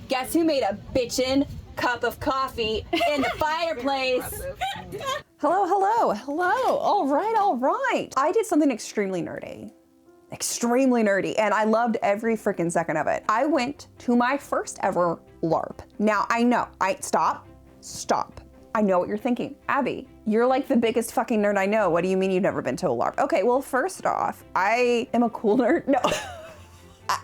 Guess who made a bitchin' cup of coffee in the fireplace? Hello, hello, hello. All right. I did something extremely nerdy, and I loved every freaking second of it. I went to my first ever LARP. Now, I know, stop. I know what you're thinking. Abby, you're like the biggest fucking nerd I know. What do you mean you've never been to a LARP? Okay, well, first off, I am a cool nerd. No.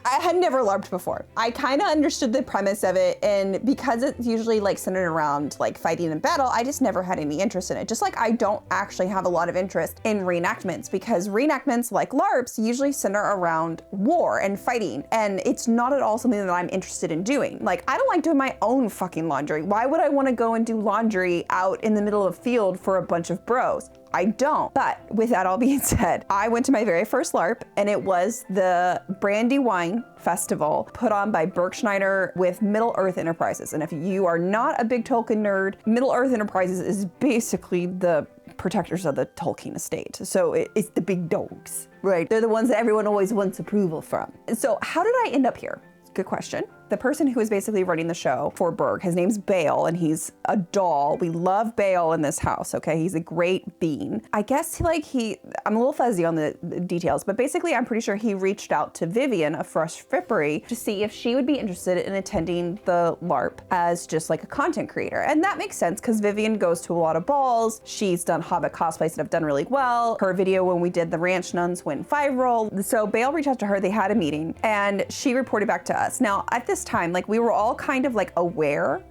I had never LARPed before. I kind of understood the premise of it, and because it's usually like centered around like fighting and battle, I just never had any interest in it. Just like I don't actually have a lot of interest in reenactments, because reenactments like LARPs usually center around war and fighting, and it's not at all something that I'm interested in doing. Like, I don't like doing my own fucking laundry. Why would I want to go and do laundry out in the middle of a field for a bunch of bros? I don't. But with that all being said, I went to my very first LARP, and it was the Brandywine Festival put on by Berkshire with Middle Earth Enterprises. And if you are not a big Tolkien nerd, Middle Earth Enterprises is basically the protectors of the Tolkien estate. So it's the big dogs, right? They're the ones that everyone always wants approval from. So how did I end up here? Good question. The person who is basically running the show for Berg, his name's Bale, and he's a doll. We love Bale in this house, okay? He's a great bean. I guess I'm a little fuzzy on the details, but basically I'm pretty sure he reached out to Vivian of Fresh Frippery to see if she would be interested in attending the LARP as just like a content creator. And that makes sense because Vivian goes to a lot of balls. She's done Hobbit cosplays that have done really well. Her video when we did the Ranch Nuns went viral. So Bale reached out to her, they had a meeting, and she reported back to us. Now, at this time, like, we were all kind of like aware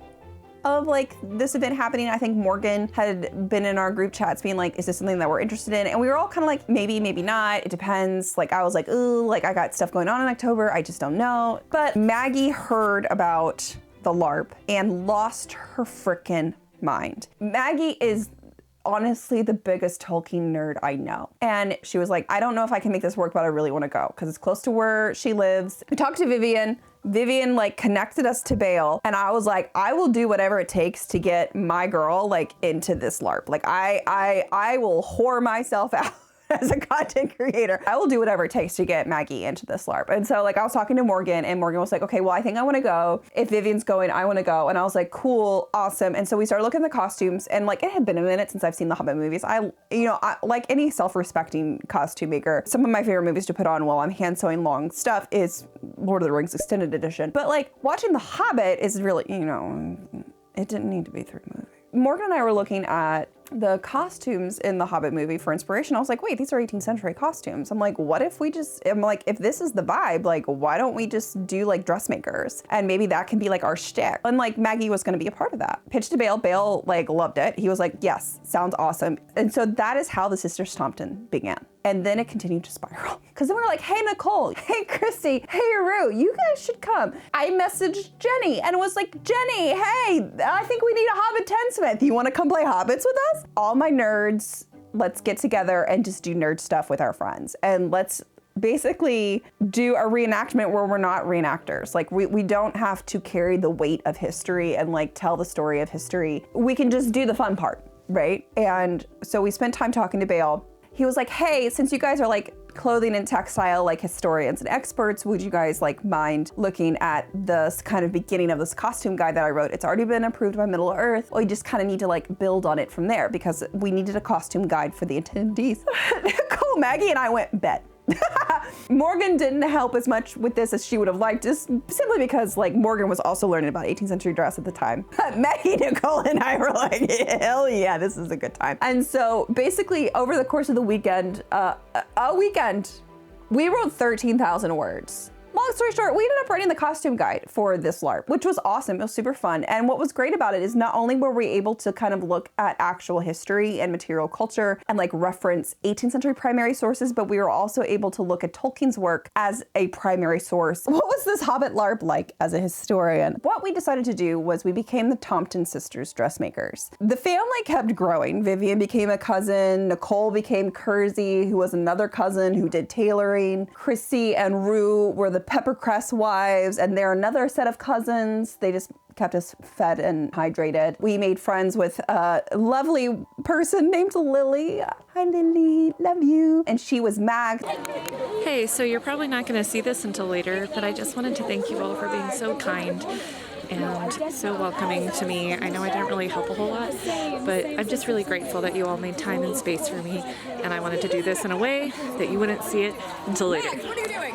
of like this event happening. I think Morgan had been in our group chats being like, is this something that we're interested in? And we were all kind of like, maybe not, it depends. Like, I was like, ooh, like, I got stuff going on in October, I just don't know. But Maggie heard about the LARP and lost her frickin' mind. Maggie is honestly the biggest Tolkien nerd I know. And she was like, I don't know if I can make this work, but I really want to go because it's close to where she lives. We talked to Vivian. Vivian like connected us to Bale, and I was like, I will do whatever it takes to get my girl like into this LARP. Like, I will whore myself out as a content creator. I will do whatever it takes to get Maggie into this LARP. And so like I was talking to Morgan, and Morgan was like, okay, well, I think I want to go. If Vivian's going, I want to go. And I was like, cool, awesome. And so we started looking at the costumes, and like it had been a minute since I've seen the Hobbit movies. I like any self-respecting costume maker, some of my favorite movies to put on while I'm hand sewing long stuff is Lord of the Rings Extended Edition. But like watching the Hobbit is really, it didn't need to be 3 movies. Morgan and I were looking at the costumes in the Hobbit movie for inspiration. I was like, wait, these are 18th century costumes. I'm like, what if if this is the vibe, like, why don't we just do like dressmakers? And maybe that can be like our shtick. And like Maggie was gonna be a part of that. Pitched to Bale. Bale like loved it. He was like, yes, sounds awesome. And so that is how the Sisters Stompton began. And then it continued to spiral. Because then we were like, hey, Nicole, hey, Christy, hey, Rue, you guys should come. I messaged Jenny and was like, Jenny, hey, I think we need a Hobbit Tensmith. You want to come play Hobbits with us? All my nerds, let's get together and just do nerd stuff with our friends. And let's basically do a reenactment where we're not reenactors. Like, we don't have to carry the weight of history and like tell the story of history. We can just do the fun part, right? And so we spent time talking to Bale. He was like, hey, since you guys are like clothing and textile like historians and experts, would you guys like mind looking at this kind of beginning of this costume guide that I wrote? It's already been approved by Middle Earth. We just kind of need to like build on it from there because we needed a costume guide for the attendees. Cool, Maggie and I went, bet. Morgan didn't help as much with this as she would have liked, just simply because like Morgan was also learning about 18th century dress at the time. Maggie, Nicole, and I were like, hell yeah, this is a good time. And so basically over the course of the weekend, we wrote 13,000 words. Long story short, we ended up writing the costume guide for this LARP, which was awesome. It was super fun. And what was great about it is not only were we able to kind of look at actual history and material culture and like reference 18th century primary sources, but we were also able to look at Tolkien's work as a primary source. What was this Hobbit LARP like as a historian? What we decided to do was we became the Tompton sisters dressmakers. The family kept growing. Vivian became a cousin. Nicole became Kersey, who was another cousin who did tailoring. Chrissy and Rue were the Peppercrest wives, and they're another set of cousins. They just kept us fed and hydrated. We made friends with a lovely person named Lily. Hi, Lily, love you. And she was Mag. Hey, so you're probably not going to see this until later, but I just wanted to thank you all for being so kind and so welcoming to me. I know I didn't really help a whole lot, but I'm just really grateful that you all made time and space for me, and I wanted to do this in a way that you wouldn't see it until later. What are you doing?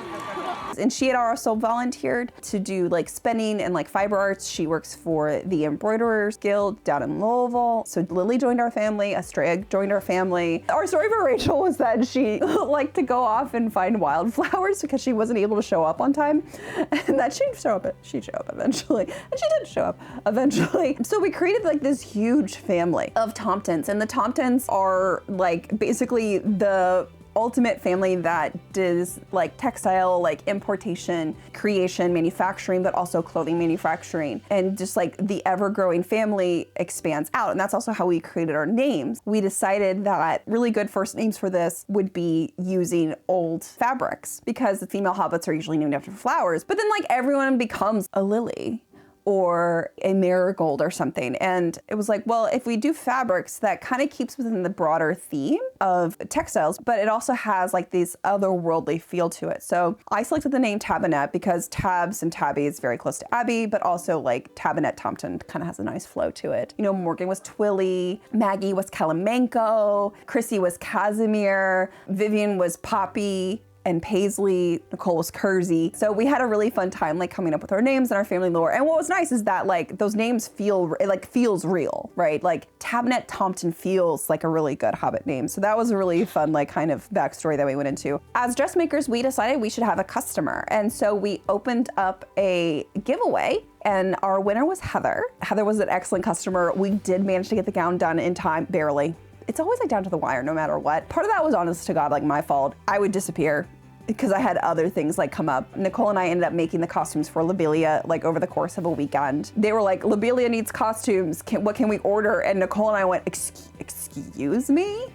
And she had also volunteered to do like spinning and like fiber arts. She works for the Embroiderers Guild down in Louisville. So Lily joined our family, Estrella joined our family. Our story for Rachel was that she liked to go off and find wildflowers because she wasn't able to show up on time. And that she'd show up eventually. And she did show up eventually. So we created like this huge family of Tomptons. And the Tomptons are like basically the ultimate family that does like textile, like importation, creation, manufacturing, but also clothing manufacturing. And just like the ever-growing family expands out. And that's also how we created our names. We decided that really good first names for this would be using old fabrics because the female hobbits are usually named after flowers. But then like everyone becomes a lily or a marigold or something. And it was like, well, if we do fabrics, that kind of keeps within the broader theme of textiles, but it also has like this otherworldly feel to it. So I selected the name Tabinet because Tabs and Tabby is very close to Abby, but also like Tabinet Tompton kind of has a nice flow to it. You know, Morgan was Twilly, Maggie was Kalamanko, Chrissy was Casimir, Vivian was Poppy, and Paisley, Nicole was Kersey. So we had a really fun time like coming up with our names and our family lore. And what was nice is that like those names feels real, right? Like Tabinet Tompton feels like a really good Hobbit name. So that was a really fun like kind of backstory that we went into. As dressmakers, we decided we should have a customer. And so we opened up a giveaway and our winner was Heather. Heather was an excellent customer. We did manage to get the gown done in time, barely. It's always like down to the wire no matter what. Part of that was honest to God, like my fault. I would disappear because I had other things like come up. Nicole and I ended up making the costumes for Lobelia like over the course of a weekend. They were like, Lobelia needs costumes. What can we order? And Nicole and I went, excuse me?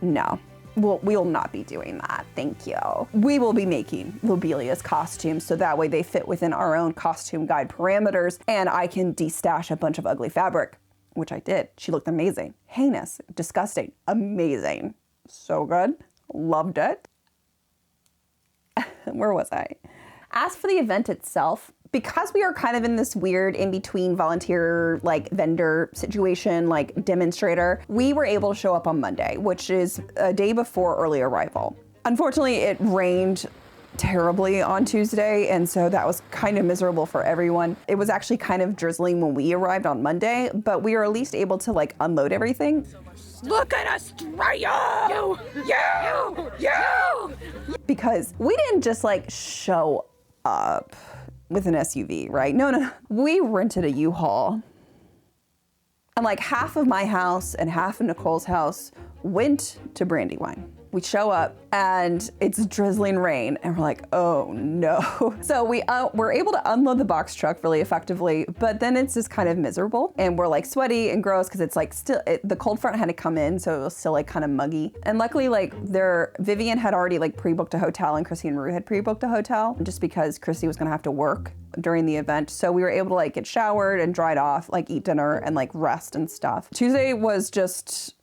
No, we'll not be doing that. Thank you. We will be making Lobelia's costumes so that way they fit within our own costume guide parameters and I can destash a bunch of ugly fabric. Which I did. She looked amazing. Heinous, disgusting, amazing. So good, loved it. Where was I? As for the event itself, because we are kind of in this weird in-between volunteer, like vendor situation, like demonstrator, we were able to show up on Monday, which is a day before early arrival. Unfortunately, it rained terribly on Tuesday, and so that was kind of miserable for everyone. It was actually kind of drizzling when we arrived on Monday, but we were at least able to like unload everything. Look at Australia! You! Because we didn't just like show up with an SUV, right? No. We rented a U-Haul. And like half of my house and half of Nicole's house went to Brandywine. We show up and it's drizzling rain and we're like, oh no. So we're able to unload the box truck really effectively, but then it's just kind of miserable and we're like sweaty and gross because it's like the cold front had to come in, so it was still like kind of muggy. And luckily like Vivian had already like pre-booked a hotel and Chrissy and Rue had pre-booked a hotel just because Chrissy was gonna have to work during the event. So we were able to like get showered and dried off, like eat dinner and like rest and stuff. Tuesday was just,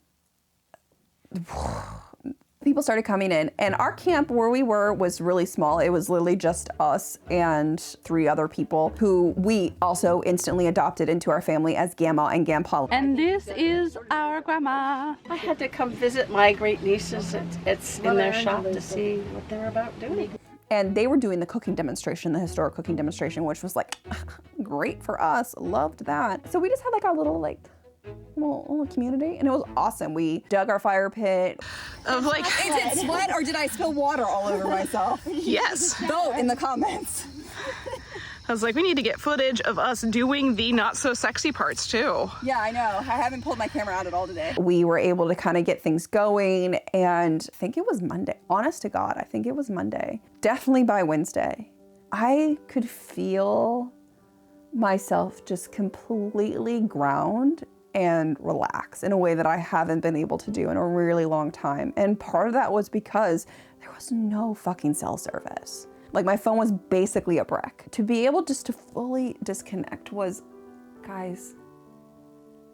people started coming in and our camp where we were was really small. It was literally just us and 3 other people who we also instantly adopted into our family as Gamma and Grandpa. And this is our grandma. I had to come visit my great nieces. It's in their shop to see what they're about doing. And they were doing the cooking demonstration, the historic cooking demonstration, which was like great for us. Loved that. So we just had like our little little community and it was awesome. We dug our fire pit. Of like, Is it sweat or did I spill water all over myself? yes. Vote in the comments. I was like, we need to get footage of us doing the not so sexy parts too. Yeah, I know. I haven't pulled my camera out at all today. We were able to kind of get things going and I think it was Monday. Honest to God, I think it was Monday. Definitely by Wednesday. I could feel myself just completely ground and relax in a way that I haven't been able to do in a really long time. And part of that was because there was no fucking cell service. Like my phone was basically a brick. To be able just to fully disconnect was, guys,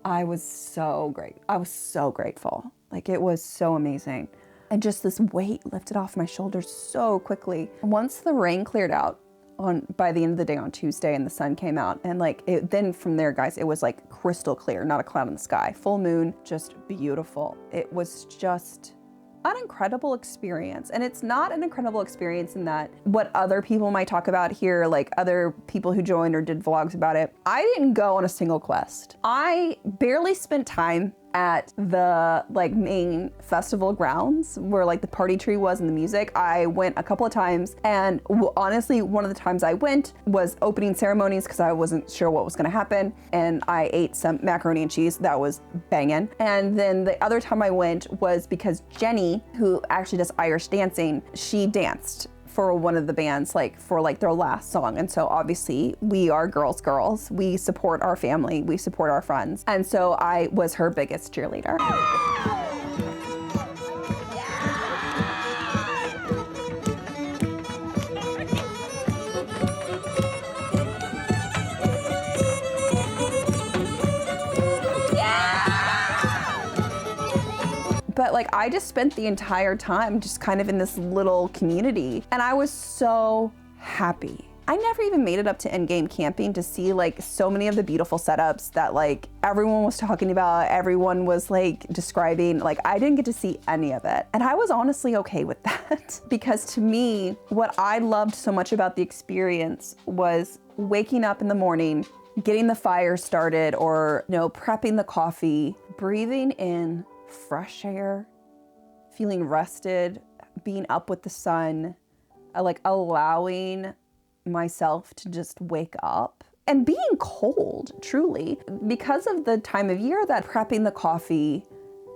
I was so grateful. Like it was so amazing. And just this weight lifted off my shoulders so quickly. Once the rain cleared out by the end of the day on Tuesday, and the sun came out, and like then from there, guys, it was like crystal clear, not a cloud in the sky, full moon, just beautiful. It was just an incredible experience. And it's not an incredible experience in that what other people might talk about here, like other people who joined or did vlogs about it. I didn't go on a single quest. I barely spent time at the like main festival grounds where like the party tree was and the music. I went a couple of times, and honestly, one of the times I went was opening ceremonies because I wasn't sure what was gonna happen, and I ate some macaroni and cheese. That was banging. And then the other time I went was because Jenny, who actually does Irish dancing, she danced for one of the bands, like for like their last song. And so obviously we are girls. We support our family, we support our friends. And so I was her biggest cheerleader. But like, I just spent the entire time just kind of in this little community, and I was so happy. I never even made it up to endgame camping to see like so many of the beautiful setups that like everyone was talking about, everyone was like describing. Like, I didn't get to see any of it. And I was honestly okay with that because to me, what I loved so much about the experience was waking up in the morning, getting the fire started, or prepping the coffee, breathing in fresh air, feeling rested, being up with the sun, like allowing myself to just wake up, and being cold, truly, because of the time of year, that prepping the coffee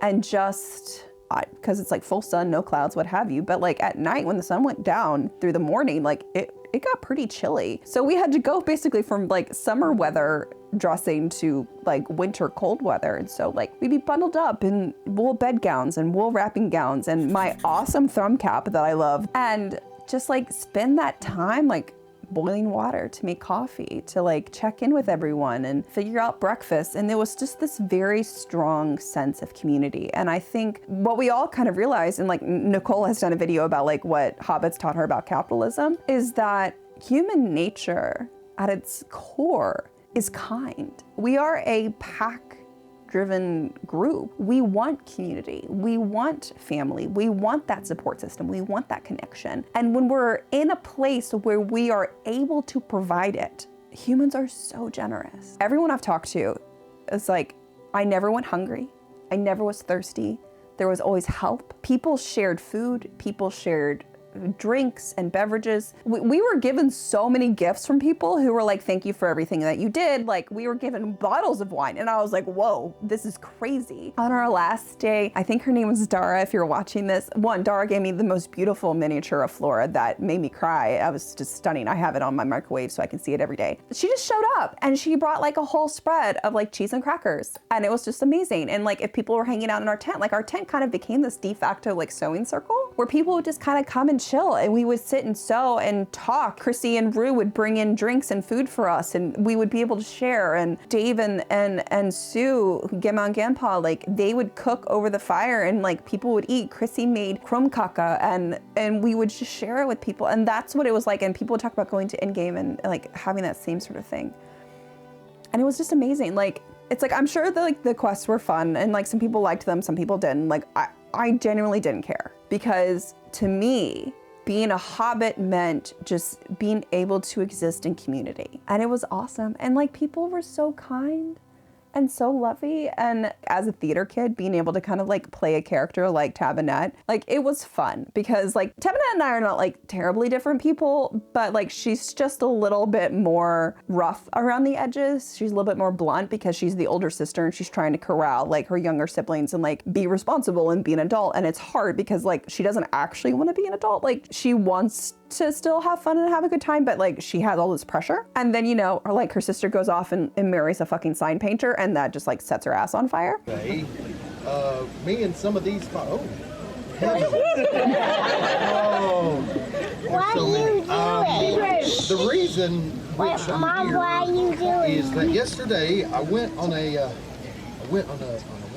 and just, because it's like full sun, no clouds, what have you, but like at night when the sun went down through the morning, like it got pretty chilly. So we had to go basically from like summer weather dressing to like winter cold weather. And so like we'd be bundled up in wool bed gowns and wool wrapping gowns and my awesome thumb cap that I love, and just like spend that time like boiling water to make coffee, to like check in with everyone and figure out breakfast. And there was just this very strong sense of community. And I think what we all kind of realized, and like Nicole has done a video about like what hobbits taught her about capitalism, is that human nature at its core is kind. We are a pack-driven group. We want community. We want family. We want that support system. We want that connection. And when we're in a place where we are able to provide it, humans are so generous. Everyone I've talked to is like, I never went hungry. I never was thirsty. There was always help. People shared food. People shared drinks and beverages. We were given so many gifts from people who were like, thank you for everything that you did. Like, we were given bottles of wine, and I was like, whoa, this is crazy. On our last day, I think her name was Dara, if you're watching this. Dara gave me the most beautiful miniature of Flora that made me cry. I was just stunning. I have it on my microwave so I can see it every day. She just showed up and she brought like a whole spread of like cheese and crackers, and it was just amazing. And like, if people were hanging out in our tent, like our tent kind of became this de facto like sewing circle where people would just kind of come and chill, and we would sit and sew and talk. Chrissy and Rue would bring in drinks and food for us, and we would be able to share. And Dave and Sue, Gemma and Grandpa, like they would cook over the fire and like people would eat. Chrissy made krumkaka and we would just share it with people. And that's what it was like. And people would talk about going to Endgame and like having that same sort of thing. And it was just amazing. Like, it's like, I'm sure the quests were fun and like some people liked them, some people didn't. Like, I genuinely didn't care, because to me, being a hobbit meant just being able to exist in community. And it was awesome. And like, people were so kind and so lovely. And as a theater kid, being able to kind of like play a character like Tabinette, like it was fun, because like Tabinette and I are not like terribly different people, but like she's just a little bit more rough around the edges. She's a little bit more blunt because she's the older sister and she's trying to corral like her younger siblings and like be responsible and be an adult. And it's hard because like she doesn't actually want to be an adult. Like, she wants to still have fun and have a good time, but like she has all this pressure. And then, like her sister goes off and marries a fucking sign painter, and that just like sets her ass on fire. Hey, me and some of these, What are you doing? The reason which Mom, what are you doing? is that yesterday I went on a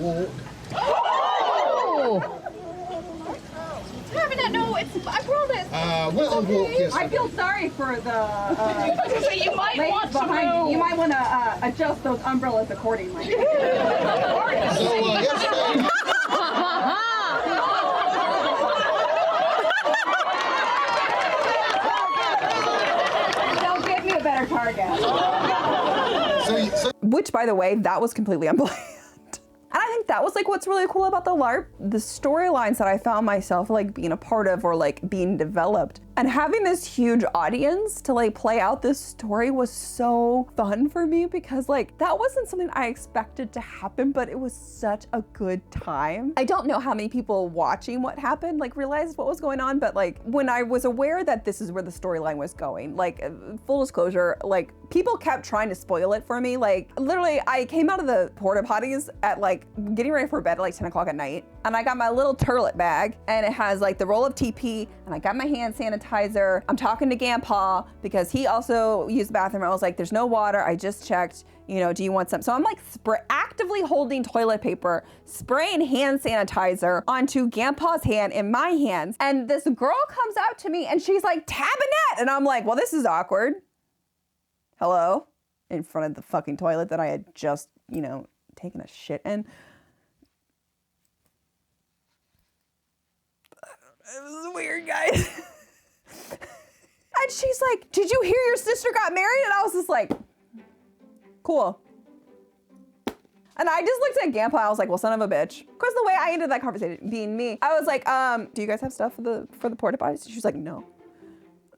walk. Oh! No, I promise. Went on walk yesterday. I feel sorry for the So you might ladies want to behind you. move. You might want to adjust those umbrellas accordingly. So yesterday, They'll give me a better target. so Which, by the way, that was completely unplanned. And I think that was like what's really cool about the LARP, the storylines that I found myself like being a part of or like being developed. And having this huge audience to like play out this story was so fun for me because like that wasn't something I expected to happen, but it was such a good time. I don't know how many people watching what happened like realized what was going on, but like when I was aware that this is where the storyline was going, like full disclosure, like people kept trying to spoil it for me. Like literally I came out of the porta potties at like getting ready for bed at like 10 o'clock at night. And I got my little turlet bag and it has like the roll of TP and I got my hand sanitizer. I'm talking to Grandpa because he also used the bathroom. I was like, there's no water. I just checked, you know, do you want some? So I'm like actively holding toilet paper, spraying hand sanitizer onto Grandpa's hand in my hands. And this girl comes out to me and she's like, Tabinette. And I'm like, well, this is awkward. Hello? In front of the fucking toilet that I had just, you know, taken a shit in. It was weird, guys. And she's like, did you hear your sister got married? And I was just like, cool. And I just looked at Grandpa, I was like, well, son of a bitch. Of course, the way I ended that conversation, being me, I was like, do you guys have stuff for the porta potties? She was like, no.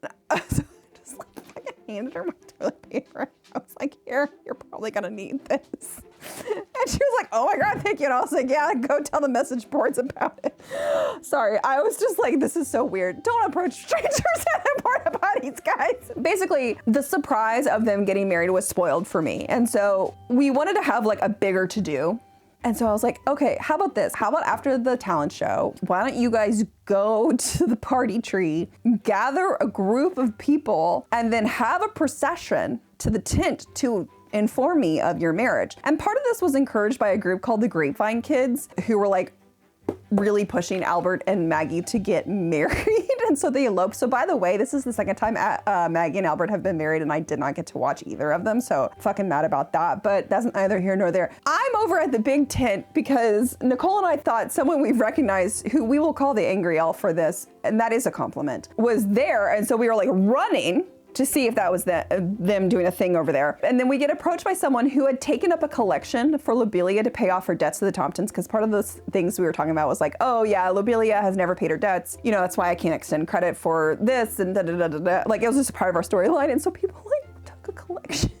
So I just like fucking handed her my toilet paper. I was like, here, you're probably gonna need this. And she was like, oh my God, thank you. And I was like, yeah, go tell the message boards about it. Sorry, I was just like, this is so weird. Don't approach strangers at the porta potties, guys. Basically, the surprise of them getting married was spoiled for me. And so we wanted to have like a bigger to-do. And so I was like, okay, how about this? How about after the talent show, why don't you guys go to the party tree, gather a group of people, and then have a procession to the tent to inform me of your marriage. And part of this was encouraged by a group called the Grapevine Kids, who were like really pushing Albert and Maggie to get married. And so they eloped. So by the way, this is the second time Maggie and Albert have been married and I did not get to watch either of them. So fucking mad about that, but that's neither here nor there. I'm over at the big tent because Nicole and I thought someone we've recognized, who we will call the Angry Elf for this, and that is a compliment, was there. And so we were like running to see if that was them doing a thing over there. And then we get approached by someone who had taken up a collection for Lobelia to pay off her debts to the Tomptons, because part of those things we were talking about was like, oh yeah, Lobelia has never paid her debts. You know, that's why I can't extend credit for this and da da da da da. Like it was just part of our storyline. And so people like took a collection.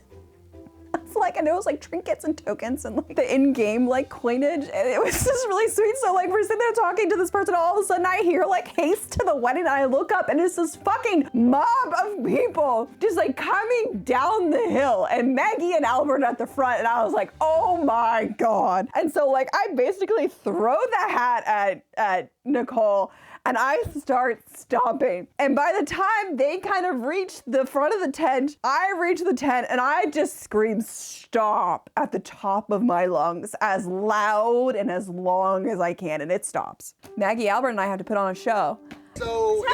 Like, and it was like trinkets and tokens and like the in-game like coinage, and it was just really sweet. So like we're sitting there talking to this person, all of a sudden I hear like haste to the wedding, and I look up and it's this fucking mob of people just like coming down the hill, and Maggie and Albert at the front, and I was like, oh my God. And so like I basically throw the hat at Nicole and I start stomping. And by the time they kind of reach the front of the tent, I reach the tent and I just scream stop at the top of my lungs as loud and as long as I can, and it stops. Maggie, Albert, and I have to put on a show. So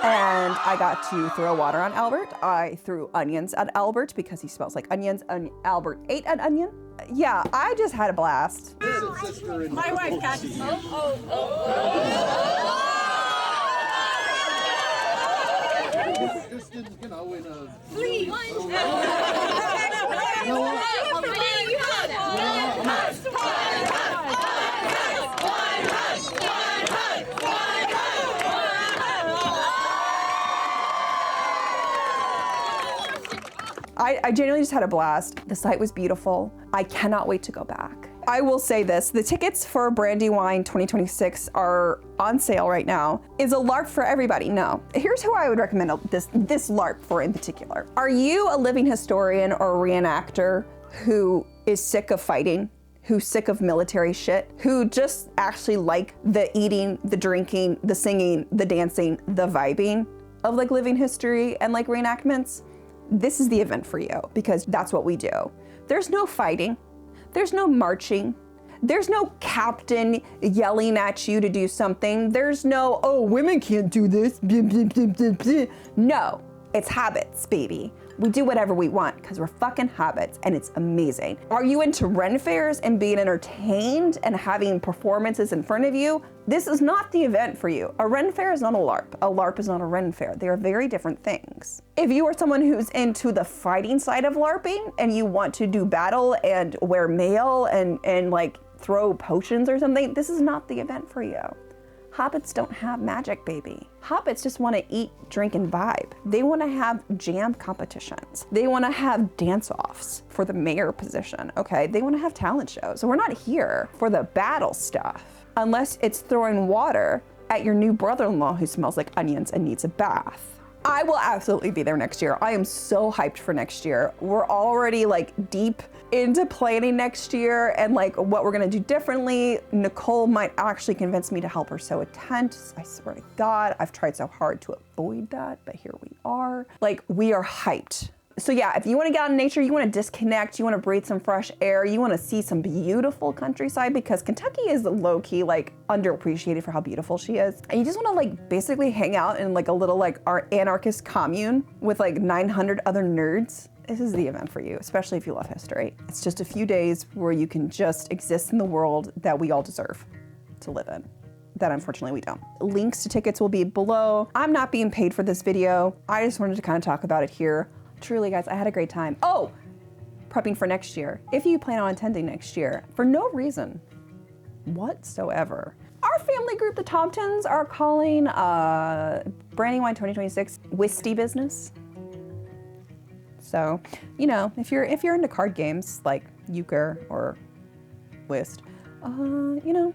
And I got to throw water on Albert. I threw onions at Albert because he smells like onions, and Albert ate an onion. Yeah, I just had a blast. my wife got to smoke. This didn't, you know, in a Please. I genuinely just had a blast. The site was beautiful. I cannot wait to go back. I will say this, the tickets for Brandywine 2026 are on sale right now. Is a LARP for everybody? No. Here's who I would recommend this LARP for in particular. Are you a living historian or reenactor who is sick of fighting? Who's sick of military shit? Who just actually like the eating, the drinking, the singing, the dancing, the vibing of like living history and like reenactments? This is the event for you, because that's what we do. There's no fighting. There's no marching. There's no captain yelling at you to do something. There's no, oh, women can't do this. No, it's habits, baby. We do whatever we want because we're fucking habits and it's amazing. Are you into Ren fairs and being entertained and having performances in front of you? This is not the event for you. A Ren fair is not a LARP. A LARP is not a Ren fair. They are very different things. If you are someone who's into the fighting side of LARPing and you want to do battle and wear mail and like throw potions or something, this is not the event for you. Hobbits don't have magic, baby. Hobbits just want to eat, drink, and vibe. They want to have jam competitions. They want to have dance-offs for the mayor position, okay? They want to have talent shows. So we're not here for the battle stuff, unless it's throwing water at your new brother-in-law who smells like onions and needs a bath. I will absolutely be there next year. I am so hyped for next year. We're already like deep into planning next year and like what we're gonna do differently. Nicole might actually convince me to help her sew a tent. I swear to God, I've tried so hard to avoid that, but here we are. Like, we are hyped. So yeah, if you wanna get out in nature, you wanna disconnect, you wanna breathe some fresh air, you wanna see some beautiful countryside, because Kentucky is low-key like underappreciated for how beautiful she is. And you just wanna like basically hang out in like a little like anarchist commune with like 900 other nerds. This is the event for you, especially if you love history. It's just a few days where you can just exist in the world that we all deserve to live in. That unfortunately we don't. Links to tickets will be below. I'm not being paid for this video. I just wanted to kind of talk about it here. Truly, guys, I had a great time. Oh, prepping for next year. If you plan on attending next year, for no reason whatsoever. Our family group, the Tomptons, are calling Brandywine 2026 Whisty business. So, you know, if you're into card games like euchre or whist, you know,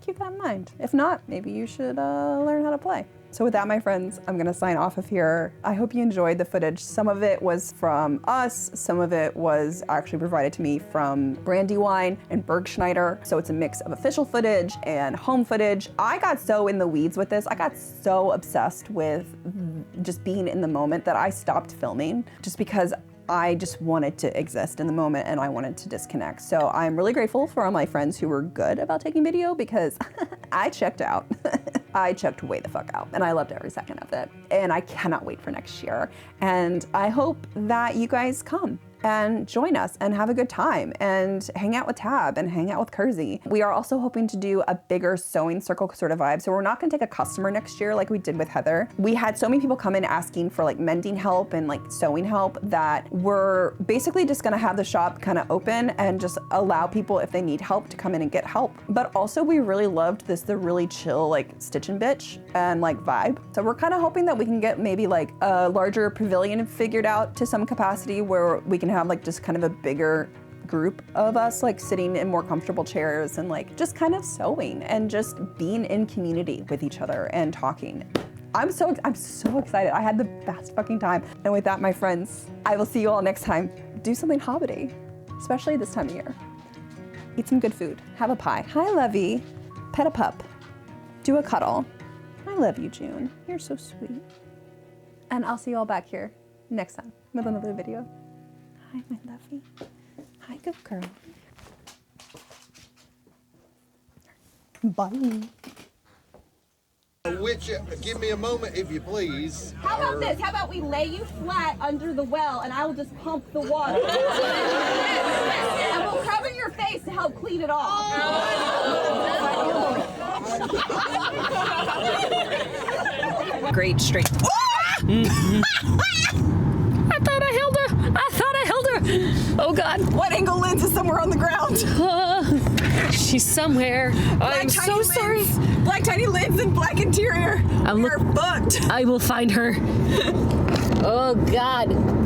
keep that in mind. If not, maybe you should learn how to play. So with that, my friends, I'm gonna sign off of here. I hope you enjoyed the footage. Some of it was from us, some of it was actually provided to me from Brandywine and Bergschneider. So it's a mix of official footage and home footage. I got so in the weeds with this. I got so obsessed with just being in the moment that I stopped filming just because I just wanted to exist in the moment and I wanted to disconnect. So I'm really grateful for all my friends who were good about taking video because I checked out. I checked way the fuck out and I loved every second of it. And I cannot wait for next year. And I hope that you guys come and join us and have a good time and hang out with Tab and hang out with Kersey. We are also hoping to do a bigger sewing circle sort of vibe. So we're not gonna take a customer next year like we did with Heather. We had so many people come in asking for like mending help and like sewing help that we're basically just gonna have the shop kind of open and just allow people if they need help to come in and get help. But also we really loved the really chill like stitch and bitch and like vibe. So we're kind of hoping that we can get maybe like a larger pavilion figured out to some capacity where we can have like just kind of a bigger group of us like sitting in more comfortable chairs and like just kind of sewing and just being in community with each other and talking. I'm so excited. I had the best fucking time. And with that, my friends, I will see you all next time. Do something hobbity, especially this time of year. Eat some good food. Have a pie. Hi, Lovey. Pet a pup. Do a cuddle. I love you, June. You're so sweet. And I'll see you all back here next time with another video. Hi, my lovey. Hi, good girl. Bye. Give me a moment, if you please. How about this? How about we lay you flat under the well and I will just pump the water. And we'll cover your face to help clean it off. Great straight. I thought I held her. Oh God. What angle lens is somewhere on the ground? She's somewhere. I'm so sorry. Black tiny lids and black interior. We're booked. I will find her. Oh God.